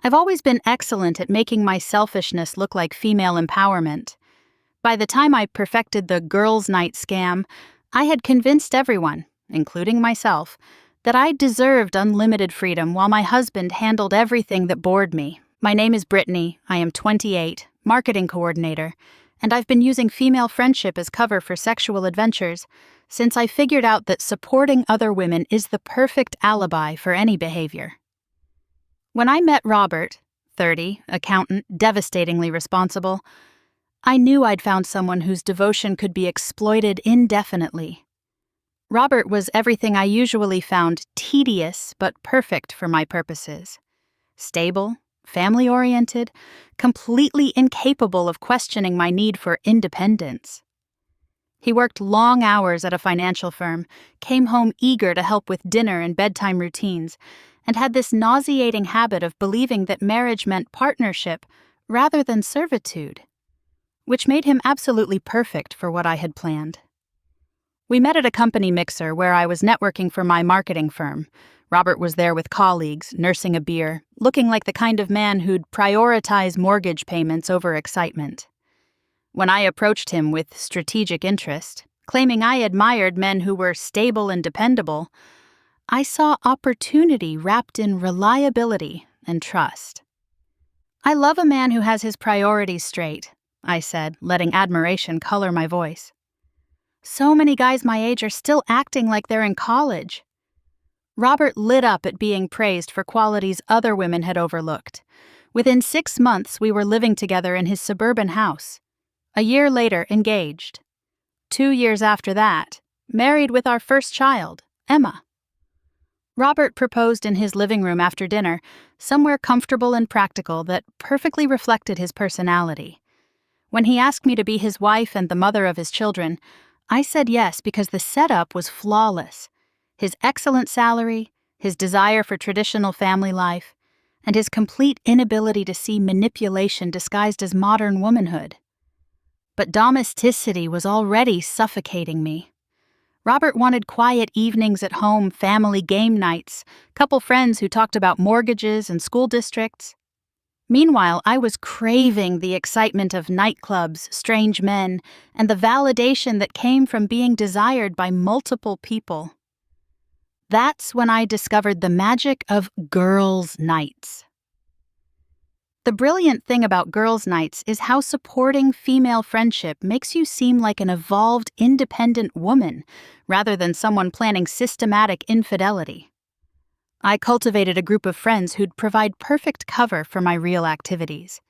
I've always been excellent at making my selfishness look like female empowerment. By the time I perfected the girls' night scam, I had convinced everyone, including myself, that I deserved unlimited freedom while my husband handled everything that bored me. My name is Brittany, I am 28, marketing coordinator, and I've been using female friendship as cover for sexual adventures since I figured out that supporting other women is the perfect alibi for any behavior. When I met Robert, 30, accountant, devastatingly responsible, I knew I'd found someone whose devotion could be exploited indefinitely. Robert was everything I usually found tedious but perfect for my purposes. Stable, family-oriented, completely incapable of questioning my need for independence. He worked long hours at a financial firm, came home eager to help with dinner and bedtime routines, and had this nauseating habit of believing that marriage meant partnership rather than servitude, which made him absolutely perfect for what I had planned. We met at a company mixer where I was networking for my marketing firm. Robert was there with colleagues, nursing a beer, looking like the kind of man who'd prioritize mortgage payments over excitement. When I approached him with strategic interest, claiming I admired men who were stable and dependable, I saw opportunity wrapped in reliability and trust. "I love a man who has his priorities straight," I said, letting admiration color my voice. "So many guys my age are still acting like they're in college." Robert lit up at being praised for qualities other women had overlooked. Within 6 months, we were living together in his suburban house. A year later, engaged. 2 years after that, married with our first child, Emma. Robert proposed in his living room after dinner, somewhere comfortable and practical that perfectly reflected his personality. When he asked me to be his wife and the mother of his children, I said yes because the setup was flawless. His excellent salary, his desire for traditional family life, and his complete inability to see manipulation disguised as modern womanhood. But domesticity was already suffocating me. Robert wanted quiet evenings at home, family game nights, couple friends who talked about mortgages and school districts. Meanwhile, I was craving the excitement of nightclubs, strange men, and the validation that came from being desired by multiple people. That's when I discovered the magic of girls' nights. The brilliant thing about girls' nights is how supporting female friendship makes you seem like an evolved, independent woman, rather than someone planning systematic infidelity. I cultivated a group of friends who'd provide perfect cover for my real activities.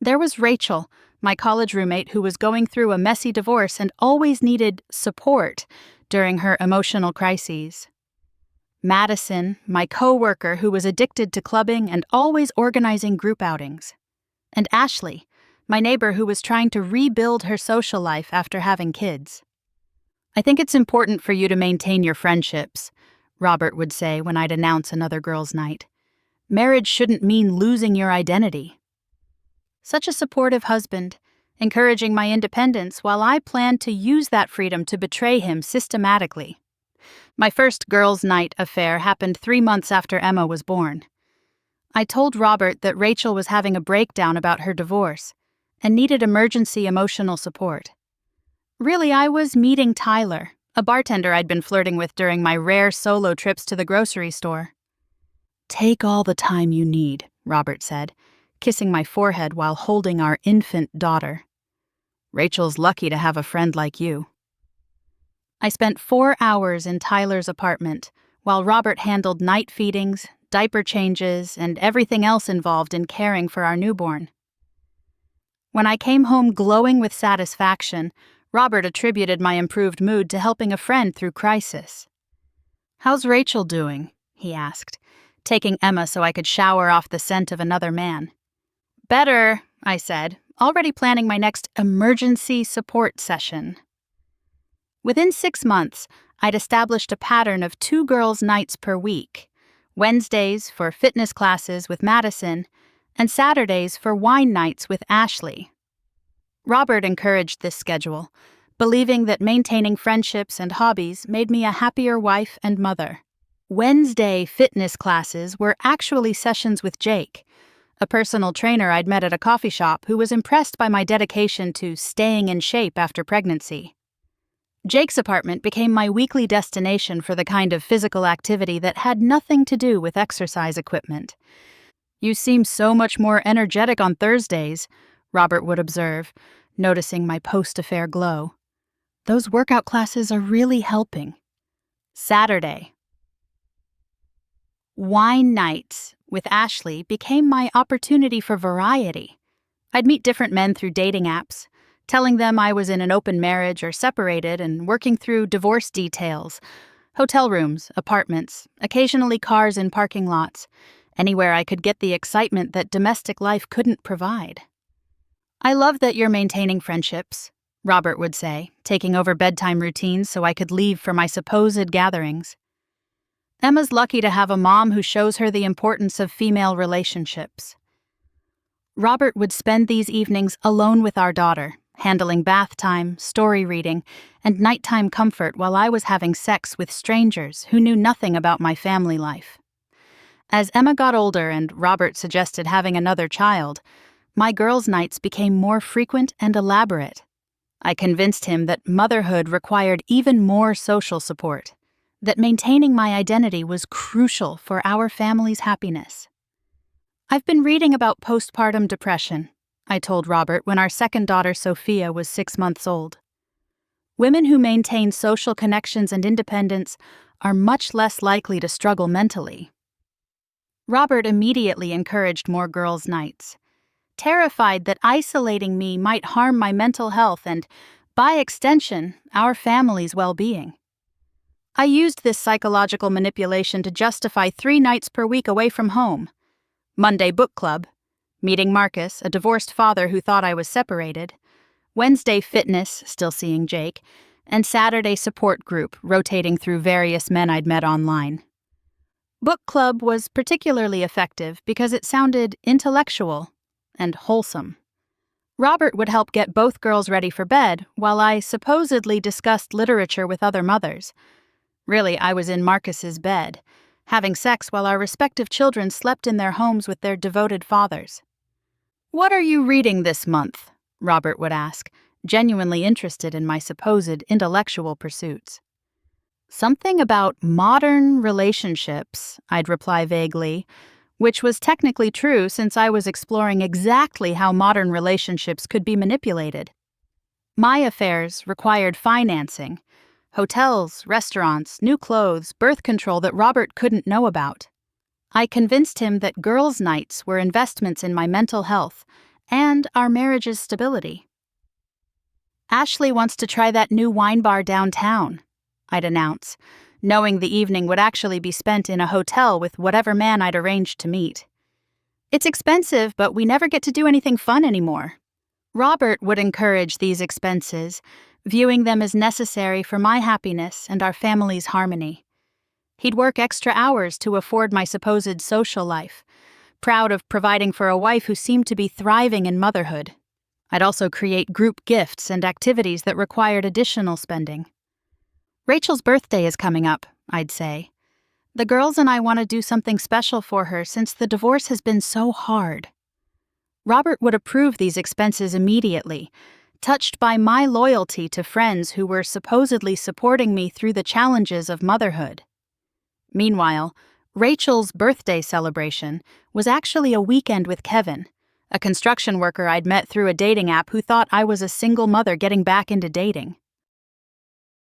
There was Rachel, my college roommate who was going through a messy divorce and always needed support during her emotional crises. Madison, my coworker who was addicted to clubbing and always organizing group outings. And Ashley, my neighbor who was trying to rebuild her social life after having kids. "I think it's important for you to maintain your friendships," Robert would say when I'd announce another girls' night. "Marriage shouldn't mean losing your identity." Such a supportive husband, encouraging my independence while I planned to use that freedom to betray him systematically. My first girls' night affair happened 3 months after Emma was born. I told Robert that Rachel was having a breakdown about her divorce and needed emergency emotional support. Really, I was meeting Tyler, a bartender I'd been flirting with during my rare solo trips to the grocery store. "Take all the time you need," Robert said, kissing my forehead while holding our infant daughter. "Rachel's lucky to have a friend like you." I spent 4 hours in Tyler's apartment while Robert handled night feedings, diaper changes, and everything else involved in caring for our newborn. When I came home glowing with satisfaction, Robert attributed my improved mood to helping a friend through crisis. "How's Rachel doing?" he asked, taking Emma so I could shower off the scent of another man. "Better," I said, already planning my next emergency support session. Within 6 months, I'd established a pattern of 2 girls' nights per week, Wednesdays for fitness classes with Madison, and Saturdays for wine nights with Ashley. Robert encouraged this schedule, believing that maintaining friendships and hobbies made me a happier wife and mother. Wednesday fitness classes were actually sessions with Jake, a personal trainer I'd met at a coffee shop who was impressed by my dedication to staying in shape after pregnancy. Jake's apartment became my weekly destination for the kind of physical activity that had nothing to do with exercise equipment. "You seem so much more energetic on Thursdays," Robert would observe, noticing my post-affair glow. "Those workout classes are really helping." Saturday. Wine nights with Ashley became my opportunity for variety. I'd meet different men through dating apps, telling them I was in an open marriage or separated and working through divorce details, hotel rooms, apartments, occasionally cars in parking lots, anywhere I could get the excitement that domestic life couldn't provide. "I love that you're maintaining friendships," Robert would say, taking over bedtime routines so I could leave for my supposed gatherings. "Emma's lucky to have a mom who shows her the importance of female relationships." Robert would spend these evenings alone with our daughter, handling bath time, story reading, and nighttime comfort while I was having sex with strangers who knew nothing about my family life. As Emma got older and Robert suggested having another child, my girls' nights became more frequent and elaborate. I convinced him that motherhood required even more social support, that maintaining my identity was crucial for our family's happiness. "I've been reading about postpartum depression," I told Robert when our second daughter, Sophia, was 6 months old. "Women who maintain social connections and independence are much less likely to struggle mentally." Robert immediately encouraged more girls' nights, terrified that isolating me might harm my mental health and, by extension, our family's well-being. I used this psychological manipulation to justify 3 nights per week away from home: Monday book club, meeting Marcus, a divorced father who thought I was separated, Wednesday fitness, still seeing Jake, and Saturday support group, rotating through various men I'd met online. Book club was particularly effective because it sounded intellectual and wholesome. Robert would help get both girls ready for bed while I supposedly discussed literature with other mothers. Really, I was in Marcus's bed, having sex while our respective children slept in their homes with their devoted fathers. "What are you reading this month?" Robert would ask, genuinely interested in my supposed intellectual pursuits. "Something about modern relationships," I'd reply vaguely, which was technically true since I was exploring exactly how modern relationships could be manipulated. My affairs required financing, hotels, restaurants, new clothes, birth control that Robert couldn't know about. I convinced him that girls' nights were investments in my mental health and our marriage's stability. "Ashley wants to try that new wine bar downtown," I'd announce, knowing the evening would actually be spent in a hotel with whatever man I'd arranged to meet. "It's expensive, but we never get to do anything fun anymore." Robert would encourage these expenses, viewing them as necessary for my happiness and our family's harmony. He'd work extra hours to afford my supposed social life, proud of providing for a wife who seemed to be thriving in motherhood. I'd also create group gifts and activities that required additional spending. "Rachel's birthday is coming up," I'd say. "The girls and I want to do something special for her since the divorce has been so hard." Robert would approve these expenses immediately, touched by my loyalty to friends who were supposedly supporting me through the challenges of motherhood. Meanwhile, Rachel's birthday celebration was actually a weekend with Kevin, a construction worker I'd met through a dating app who thought I was a single mother getting back into dating.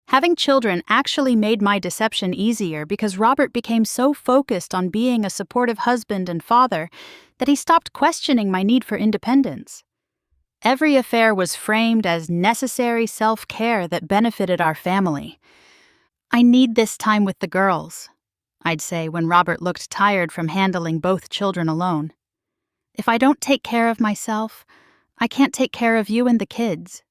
Having children actually made my deception easier because Robert became so focused on being a supportive husband and father that he stopped questioning my need for independence. Every affair was framed as necessary self-care that benefited our family. "I need this time with the girls," I'd say when Robert looked tired from handling both children alone. "If I don't take care of myself, I can't take care of you and the kids."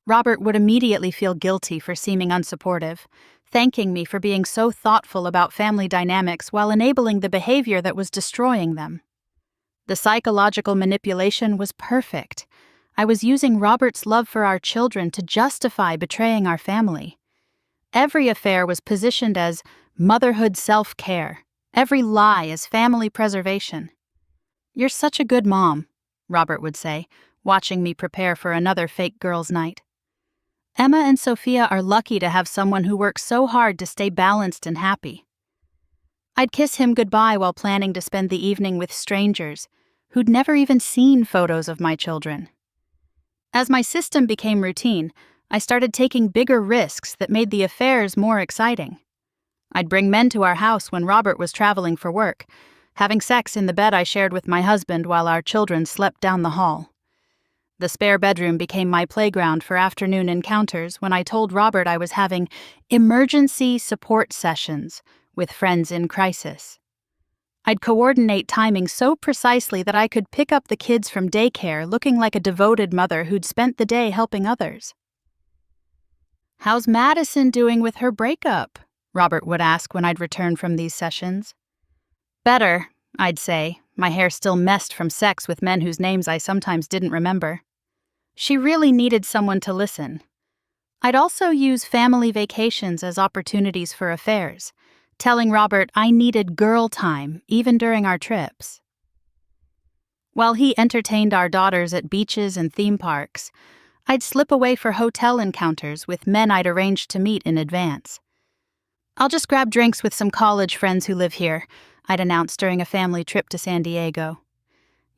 Robert would immediately feel guilty for seeming unsupportive, thanking me for being so thoughtful about family dynamics while enabling the behavior that was destroying them. The psychological manipulation was perfect. I was using Robert's love for our children to justify betraying our family. Every affair was positioned as motherhood self-care, every lie as family preservation. "You're such a good mom," Robert would say, watching me prepare for another fake girls' night. "Emma and Sophia are lucky to have someone who works so hard to stay balanced and happy." I'd kiss him goodbye while planning to spend the evening with strangers who'd never even seen photos of my children. As my system became routine, I started taking bigger risks that made the affairs more exciting. I'd bring men to our house when Robert was traveling for work, having sex in the bed I shared with my husband while our children slept down the hall. The spare bedroom became my playground for afternoon encounters when I told Robert I was having emergency support sessions with friends in crisis. I'd coordinate timing so precisely that I could pick up the kids from daycare looking like a devoted mother who'd spent the day helping others. "How's Madison doing with her breakup?" Robert would ask when I'd return from these sessions. "Better," I'd say, my hair still messed from sex with men whose names I sometimes didn't remember. She really needed someone to listen. I'd also use family vacations as opportunities for affairs, telling Robert I needed girl time even during our trips. While he entertained our daughters at beaches and theme parks, I'd slip away for hotel encounters with men I'd arranged to meet in advance. "I'll just grab drinks with some college friends who live here," I'd announce during a family trip to San Diego.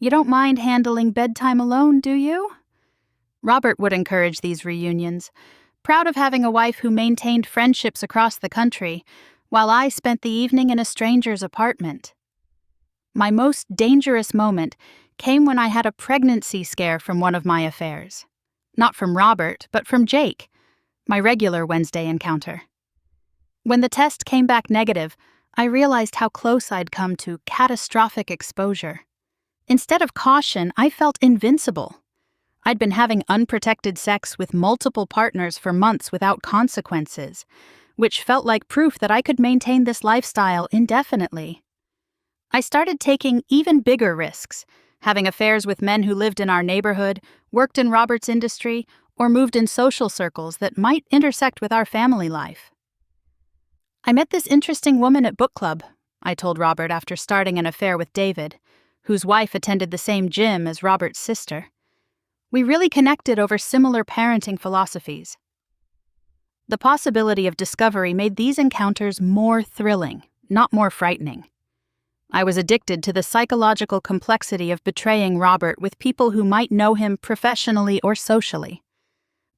"You don't mind handling bedtime alone, do you?" Robert would encourage these reunions, proud of having a wife who maintained friendships across the country, while I spent the evening in a stranger's apartment. My most dangerous moment came when I had a pregnancy scare from one of my affairs. Not from Robert, but from Jake, my regular Wednesday encounter. When the test came back negative, I realized how close I'd come to catastrophic exposure. Instead of caution, I felt invincible. I'd been having unprotected sex with multiple partners for months without consequences, which felt like proof that I could maintain this lifestyle indefinitely. I started taking even bigger risks, having affairs with men who lived in our neighborhood, worked in Robert's industry, or moved in social circles that might intersect with our family life. "I met this interesting woman at book club," I told Robert after starting an affair with David, whose wife attended the same gym as Robert's sister. "We really connected over similar parenting philosophies." The possibility of discovery made these encounters more thrilling, not more frightening. I was addicted to the psychological complexity of betraying Robert with people who might know him professionally or socially.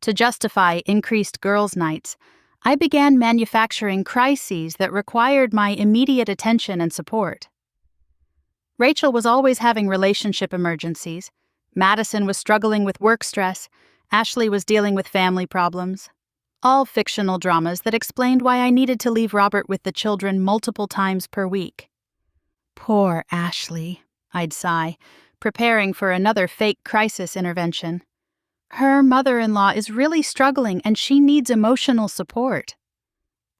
To justify increased girls' nights, I began manufacturing crises that required my immediate attention and support. Rachel was always having relationship emergencies. Madison was struggling with work stress. Ashley was dealing with family problems. All fictional dramas that explained why I needed to leave Robert with the children multiple times per week. "Poor Ashley," I'd sigh, preparing for another fake crisis intervention. "Her mother-in-law is really struggling and she needs emotional support."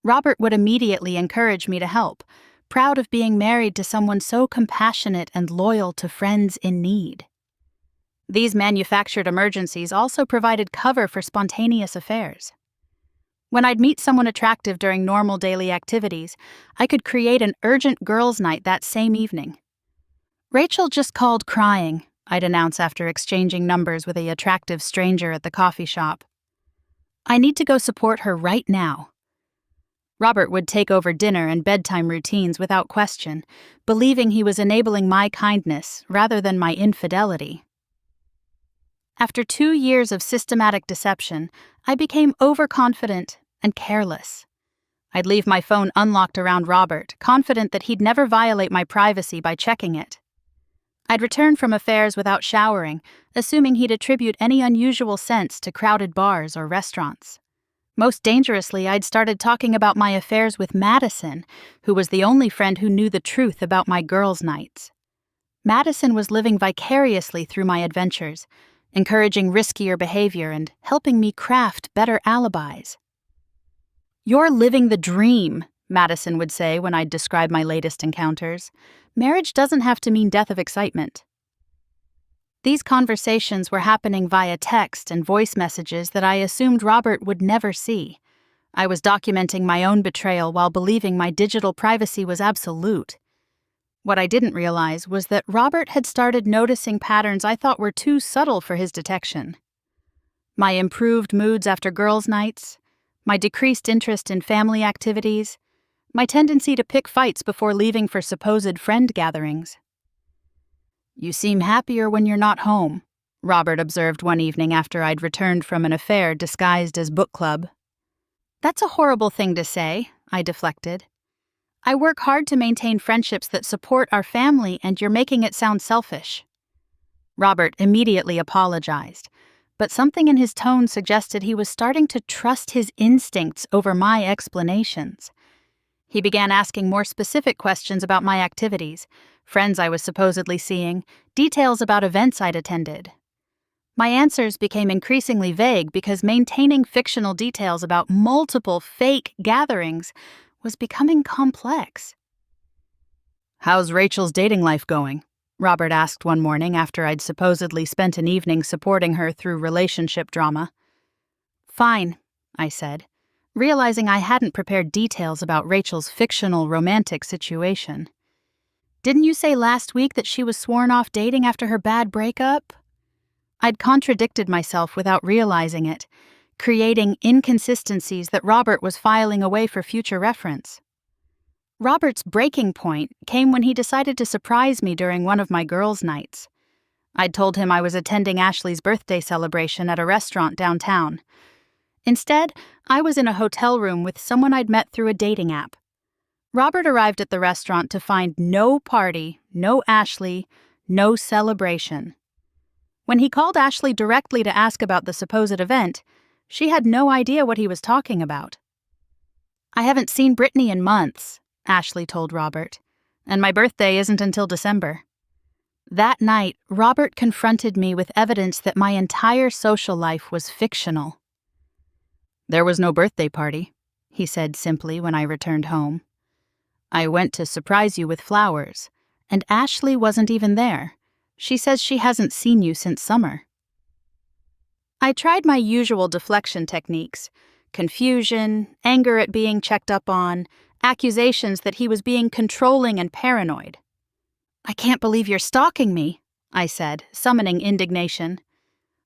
Robert would immediately encourage me to help, proud of being married to someone so compassionate and loyal to friends in need. These manufactured emergencies also provided cover for spontaneous affairs. When I'd meet someone attractive during normal daily activities, I could create an urgent girls' night that same evening. "Rachel just called crying," I'd announce after exchanging numbers with an attractive stranger at the coffee shop. "I need to go support her right now." Robert would take over dinner and bedtime routines without question, believing he was enabling my kindness rather than my infidelity. After 2 years of systematic deception, I became overconfident and careless. I'd leave my phone unlocked around Robert, confident that he'd never violate my privacy by checking it. I'd return from affairs without showering, assuming he'd attribute any unusual sense to crowded bars or restaurants. Most dangerously, I'd started talking about my affairs with Madison, who was the only friend who knew the truth about my girls' nights. Madison was living vicariously through my adventures, encouraging riskier behavior and helping me craft better alibis. "You're living the dream," Madison would say when I'd describe my latest encounters. "Marriage doesn't have to mean death of excitement." These conversations were happening via text and voice messages that I assumed Robert would never see. I was documenting my own betrayal while believing my digital privacy was absolute. What I didn't realize was that Robert had started noticing patterns I thought were too subtle for his detection. My improved moods after girls' nights, my decreased interest in family activities, my tendency to pick fights before leaving for supposed friend gatherings. "You seem happier when you're not home," Robert observed one evening after I'd returned from an affair disguised as book club. "That's a horrible thing to say," I deflected. "I work hard to maintain friendships that support our family, and you're making it sound selfish." Robert immediately apologized, but something in his tone suggested he was starting to trust his instincts over my explanations. He began asking more specific questions about my activities, friends I was supposedly seeing, details about events I'd attended. My answers became increasingly vague because maintaining fictional details about multiple fake gatherings was becoming complex. "How's Rachel's dating life going?" Robert asked one morning after I'd supposedly spent an evening supporting her through relationship drama. "Fine," I said, realizing I hadn't prepared details about Rachel's fictional romantic situation. "Didn't you say last week that she was sworn off dating after her bad breakup?" I'd contradicted myself without realizing it, creating inconsistencies that Robert was filing away for future reference. Robert's breaking point came when he decided to surprise me during one of my girls' nights. I'd told him I was attending Ashley's birthday celebration at a restaurant downtown. Instead, I was in a hotel room with someone I'd met through a dating app. Robert arrived at the restaurant to find no party, no Ashley, no celebration. When he called Ashley directly to ask about the supposed event, she had no idea what he was talking about. "I haven't seen Brittany in months," Ashley told Robert, "and my birthday isn't until December." That night, Robert confronted me with evidence that my entire social life was fictional. "There was no birthday party," he said simply when I returned home. "I went to surprise you with flowers, and Ashley wasn't even there. She says she hasn't seen you since summer." I tried my usual deflection techniques: confusion, anger at being checked up on, accusations that he was being controlling and paranoid. "I can't believe you're stalking me," I said, summoning indignation.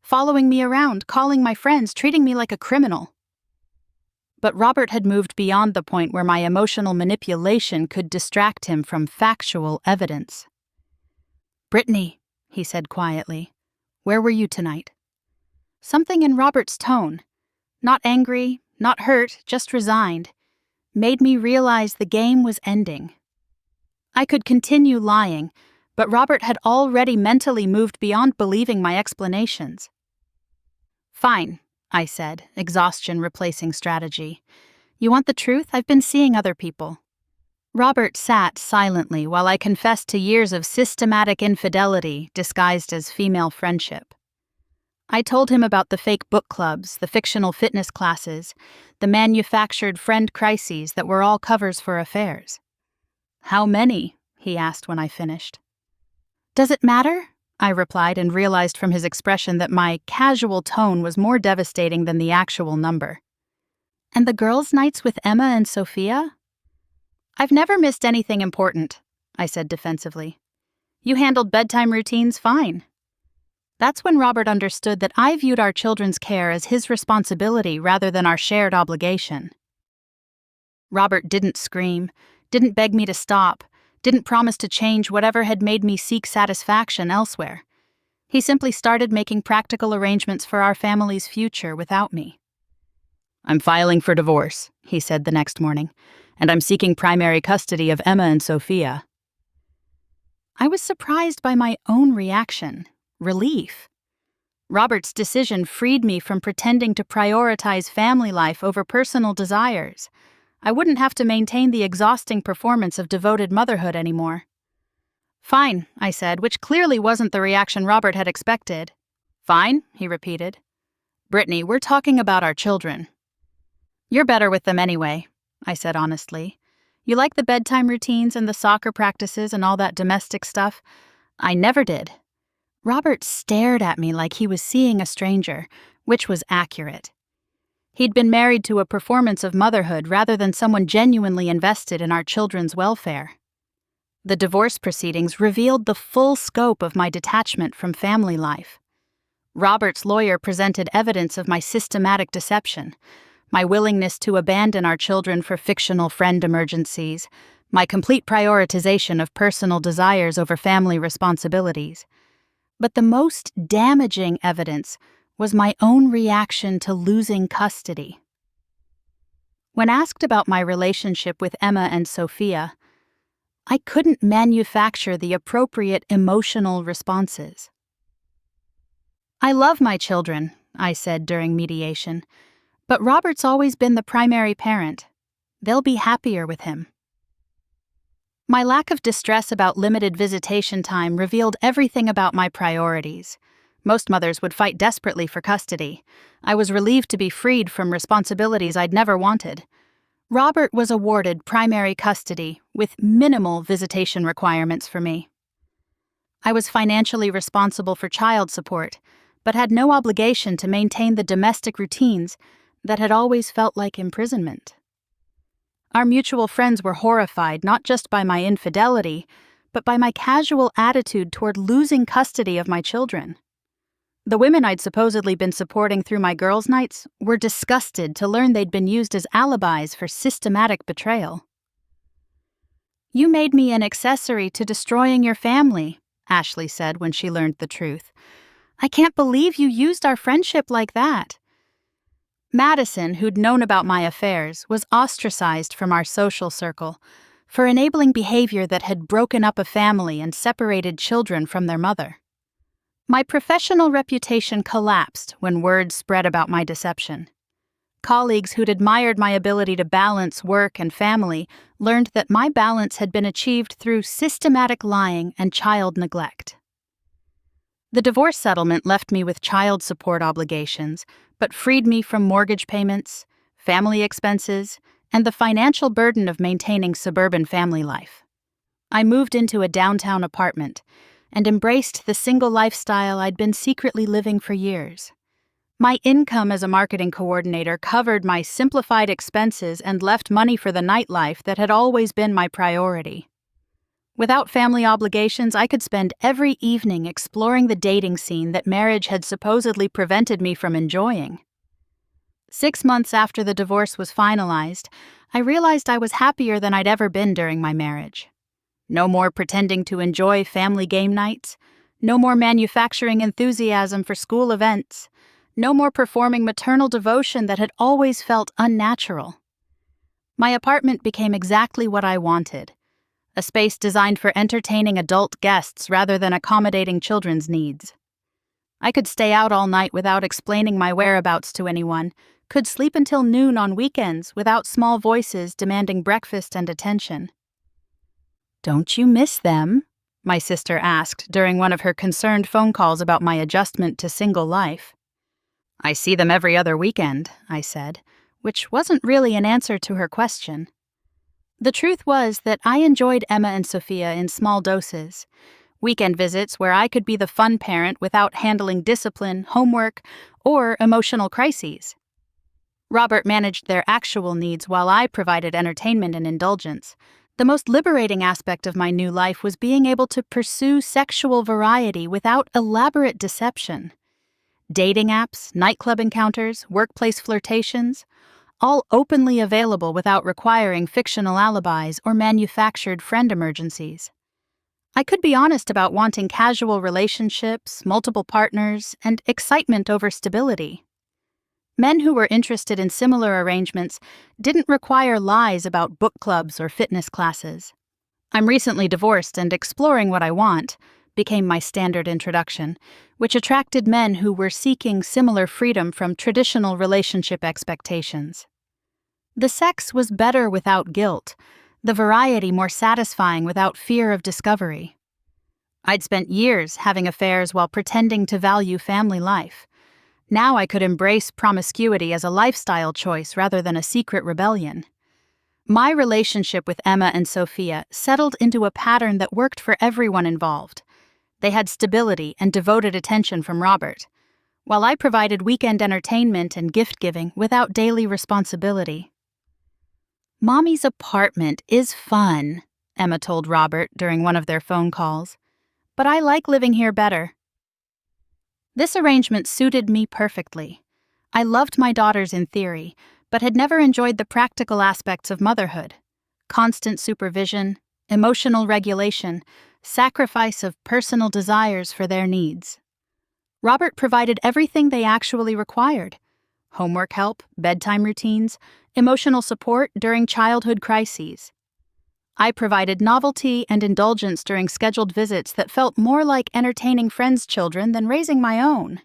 "Following me around, calling my friends, treating me like a criminal." But Robert had moved beyond the point where my emotional manipulation could distract him from factual evidence. "Brittany," he said quietly, "where were you tonight?" Something in Robert's tone, not angry, not hurt, just resigned, made me realize the game was ending. I could continue lying, but Robert had already mentally moved beyond believing my explanations. "Fine," I said, exhaustion replacing strategy. "You want the truth? I've been seeing other people." Robert sat silently while I confessed to years of systematic infidelity disguised as female friendship. I told him about the fake book clubs, the fictional fitness classes, the manufactured friend crises that were all covers for affairs. "How many?" he asked when I finished. "Does it matter?" I replied, and realized from his expression that my casual tone was more devastating than the actual number. "And the girls' nights with Emma and Sophia?" "I've never missed anything important," I said defensively. "You handled bedtime routines fine." That's when Robert understood that I viewed our children's care as his responsibility rather than our shared obligation. Robert didn't scream, didn't beg me to stop, didn't promise to change whatever had made me seek satisfaction elsewhere. He simply started making practical arrangements for our family's future without me. "I'm filing for divorce," he said the next morning, "and I'm seeking primary custody of Emma and Sophia." I was surprised by my own reaction, relief. Robert's decision freed me from pretending to prioritize family life over personal desires. I wouldn't have to maintain the exhausting performance of devoted motherhood anymore. "Fine," I said, which clearly wasn't the reaction Robert had expected. "Fine," he repeated. "Brittany, we're talking about our children." "You're better with them anyway," I said honestly. "You like the bedtime routines and the soccer practices and all that domestic stuff? I never did." Robert stared at me like he was seeing a stranger, which was accurate. He'd been married to a performance of motherhood rather than someone genuinely invested in our children's welfare. The divorce proceedings revealed the full scope of my detachment from family life. Robert's lawyer presented evidence of my systematic deception, my willingness to abandon our children for fictional friend emergencies, my complete prioritization of personal desires over family responsibilities. But the most damaging evidence was my own reaction to losing custody. When asked about my relationship with Emma and Sophia, I couldn't manufacture the appropriate emotional responses. "I love my children," I said during mediation, "but Robert's always been the primary parent. They'll be happier with him." My lack of distress about limited visitation time revealed everything about my priorities. Most mothers would fight desperately for custody. I was relieved to be freed from responsibilities I'd never wanted. Robert was awarded primary custody with minimal visitation requirements for me. I was financially responsible for child support, but had no obligation to maintain the domestic routines that had always felt like imprisonment. Our mutual friends were horrified not just by my infidelity, but by my casual attitude toward losing custody of my children. The women I'd supposedly been supporting through my girls' nights were disgusted to learn they'd been used as alibis for systematic betrayal. "You made me an accessory to destroying your family," Ashley said when she learned the truth. "I can't believe you used our friendship like that." Madison, who'd known about my affairs, was ostracized from our social circle for enabling behavior that had broken up a family and separated children from their mother. My professional reputation collapsed when word spread about my deception. Colleagues who'd admired my ability to balance work and family learned that my balance had been achieved through systematic lying and child neglect. The divorce settlement left me with child support obligations, but freed me from mortgage payments, family expenses, and the financial burden of maintaining suburban family life. I moved into a downtown apartment and embraced the single lifestyle I'd been secretly living for years. My income as a marketing coordinator covered my simplified expenses and left money for the nightlife that had always been my priority. Without family obligations, I could spend every evening exploring the dating scene that marriage had supposedly prevented me from enjoying. 6 months after the divorce was finalized, I realized I was happier than I'd ever been during my marriage. No more pretending to enjoy family game nights, no more manufacturing enthusiasm for school events, no more performing maternal devotion that had always felt unnatural. My apartment became exactly what I wanted, a space designed for entertaining adult guests rather than accommodating children's needs. I could stay out all night without explaining my whereabouts to anyone, could sleep until noon on weekends without small voices demanding breakfast and attention. "Don't you miss them?" my sister asked during one of her concerned phone calls about my adjustment to single life. "I see them every other weekend," I said, which wasn't really an answer to her question. The truth was that I enjoyed Emma and Sophia in small doses. Weekend visits where I could be the fun parent without handling discipline, homework, or emotional crises. Robert managed their actual needs while I provided entertainment and indulgence. The most liberating aspect of my new life was being able to pursue sexual variety without elaborate deception. Dating apps, nightclub encounters, workplace flirtations, all openly available without requiring fictional alibis or manufactured friend emergencies. I could be honest about wanting casual relationships, multiple partners, and excitement over stability. Men who were interested in similar arrangements didn't require lies about book clubs or fitness classes. "I'm recently divorced and exploring what I want" became my standard introduction, which attracted men who were seeking similar freedom from traditional relationship expectations. The sex was better without guilt, the variety more satisfying without fear of discovery. I'd spent years having affairs while pretending to value family life. Now I could embrace promiscuity as a lifestyle choice rather than a secret rebellion. My relationship with Emma and Sophia settled into a pattern that worked for everyone involved. They had stability and devoted attention from Robert, while I provided weekend entertainment and gift-giving without daily responsibility. "Mommy's apartment is fun," Emma told Robert during one of their phone calls. "But I like living here better." This arrangement suited me perfectly. I loved my daughters in theory, but had never enjoyed the practical aspects of motherhood. Constant supervision, emotional regulation, sacrifice of personal desires for their needs. Robert provided everything they actually required: homework help, bedtime routines, emotional support during childhood crises. I provided novelty and indulgence during scheduled visits that felt more like entertaining friends' children than raising my own.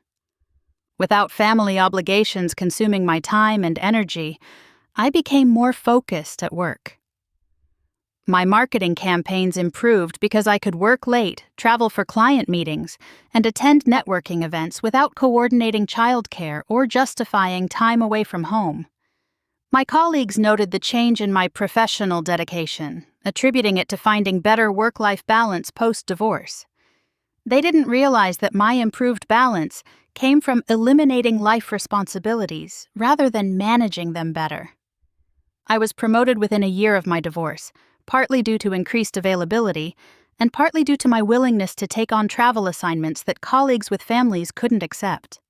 Without family obligations consuming my time and energy, I became more focused at work. My marketing campaigns improved because I could work late, travel for client meetings, and attend networking events without coordinating childcare or justifying time away from home. My colleagues noted the change in my professional dedication, attributing it to finding better work-life balance post-divorce. They didn't realize that my improved balance came from eliminating life responsibilities rather than managing them better. I was promoted within a year of my divorce, partly due to increased availability, and partly due to my willingness to take on travel assignments that colleagues with families couldn't accept.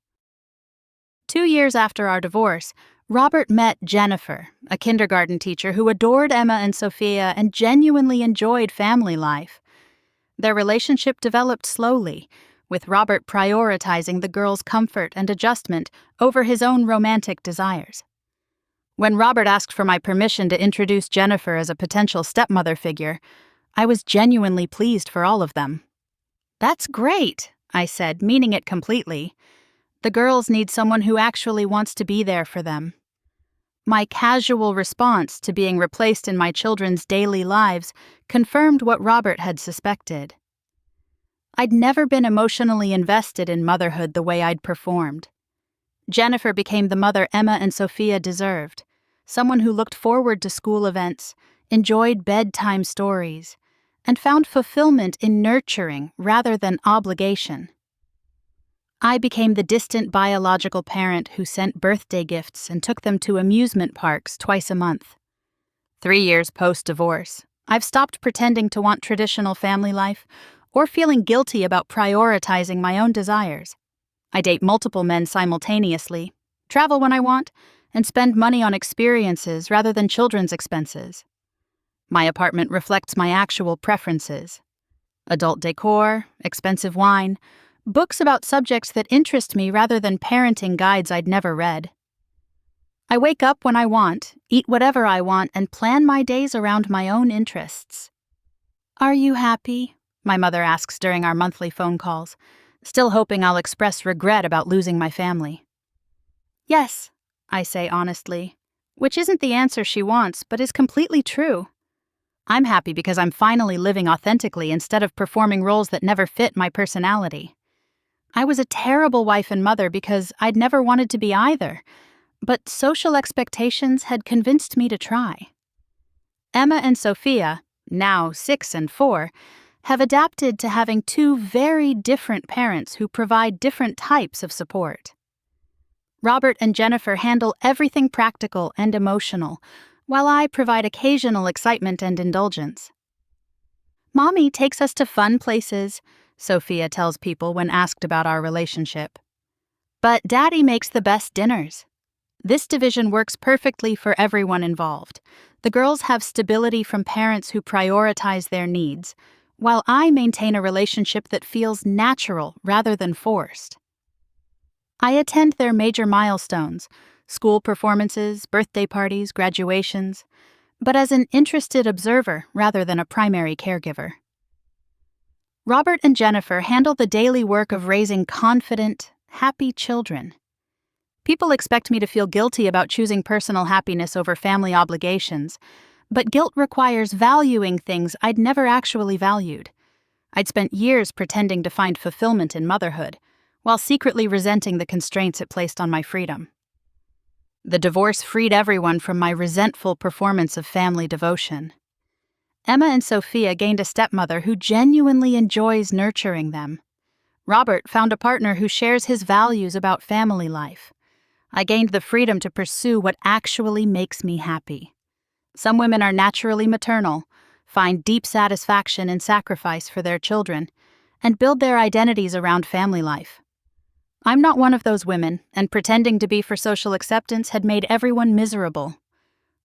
2 years after our divorce, Robert met Jennifer, a kindergarten teacher who adored Emma and Sophia and genuinely enjoyed family life. Their relationship developed slowly, with Robert prioritizing the girls' comfort and adjustment over his own romantic desires. When Robert asked for my permission to introduce Jennifer as a potential stepmother figure, I was genuinely pleased for all of them. "That's great," I said, meaning it completely. "The girls need someone who actually wants to be there for them." My casual response to being replaced in my children's daily lives confirmed what Robert had suspected. I'd never been emotionally invested in motherhood the way I'd performed. Jennifer became the mother Emma and Sophia deserved, someone who looked forward to school events, enjoyed bedtime stories, and found fulfillment in nurturing rather than obligation. I became the distant biological parent who sent birthday gifts and took them to amusement parks twice a month. 3 years post-divorce, I've stopped pretending to want traditional family life or feeling guilty about prioritizing my own desires. I date multiple men simultaneously, travel when I want, and spend money on experiences rather than children's expenses. My apartment reflects my actual preferences: adult decor, expensive wine, books about subjects that interest me rather than parenting guides I'd never read. I wake up when I want, eat whatever I want, and plan my days around my own interests. "Are you happy?" my mother asks during our monthly phone calls, still hoping I'll express regret about losing my family. "Yes," I say honestly, which isn't the answer she wants, but is completely true. I'm happy because I'm finally living authentically instead of performing roles that never fit my personality. I was a terrible wife and mother because I'd never wanted to be either, but social expectations had convinced me to try. Emma and Sophia, now 6 and 4, have adapted to having 2 very different parents who provide different types of support. Robert and Jennifer handle everything practical and emotional, while I provide occasional excitement and indulgence. "Mommy takes us to fun places," Sophia tells people when asked about our relationship. "But Daddy makes the best dinners." This division works perfectly for everyone involved. The girls have stability from parents who prioritize their needs, while I maintain a relationship that feels natural rather than forced. I attend their major milestones, school performances, birthday parties, graduations, but as an interested observer rather than a primary caregiver. Robert and Jennifer handle the daily work of raising confident, happy children. People expect me to feel guilty about choosing personal happiness over family obligations, but guilt requires valuing things I'd never actually valued. I'd spent years pretending to find fulfillment in motherhood, while secretly resenting the constraints it placed on my freedom. The divorce freed everyone from my resentful performance of family devotion. Emma and Sophia gained a stepmother who genuinely enjoys nurturing them. Robert found a partner who shares his values about family life. I gained the freedom to pursue what actually makes me happy. Some women are naturally maternal, find deep satisfaction in sacrifice for their children, and build their identities around family life. I'm not one of those women, and pretending to be for social acceptance had made everyone miserable.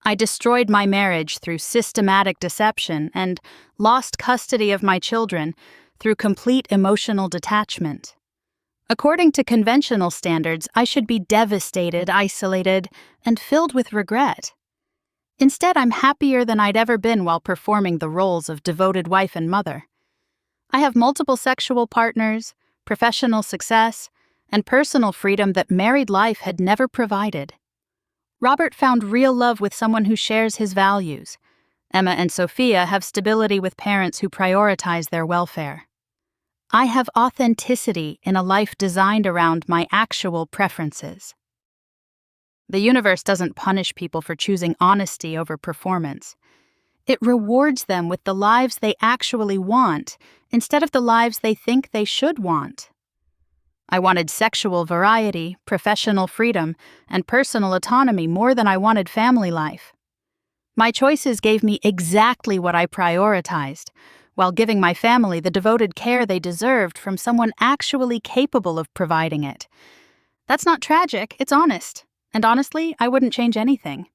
I destroyed my marriage through systematic deception and lost custody of my children through complete emotional detachment. According to conventional standards, I should be devastated, isolated, and filled with regret. Instead, I'm happier than I'd ever been while performing the roles of devoted wife and mother. I have multiple sexual partners, professional success, and personal freedom that married life had never provided. Robert found real love with someone who shares his values. Emma and Sophia have stability with parents who prioritize their welfare. I have authenticity in a life designed around my actual preferences. The universe doesn't punish people for choosing honesty over performance. It rewards them with the lives they actually want instead of the lives they think they should want. I wanted sexual variety, professional freedom, and personal autonomy more than I wanted family life. My choices gave me exactly what I prioritized, while giving my family the devoted care they deserved from someone actually capable of providing it. That's not tragic, it's honest. And honestly, I wouldn't change anything.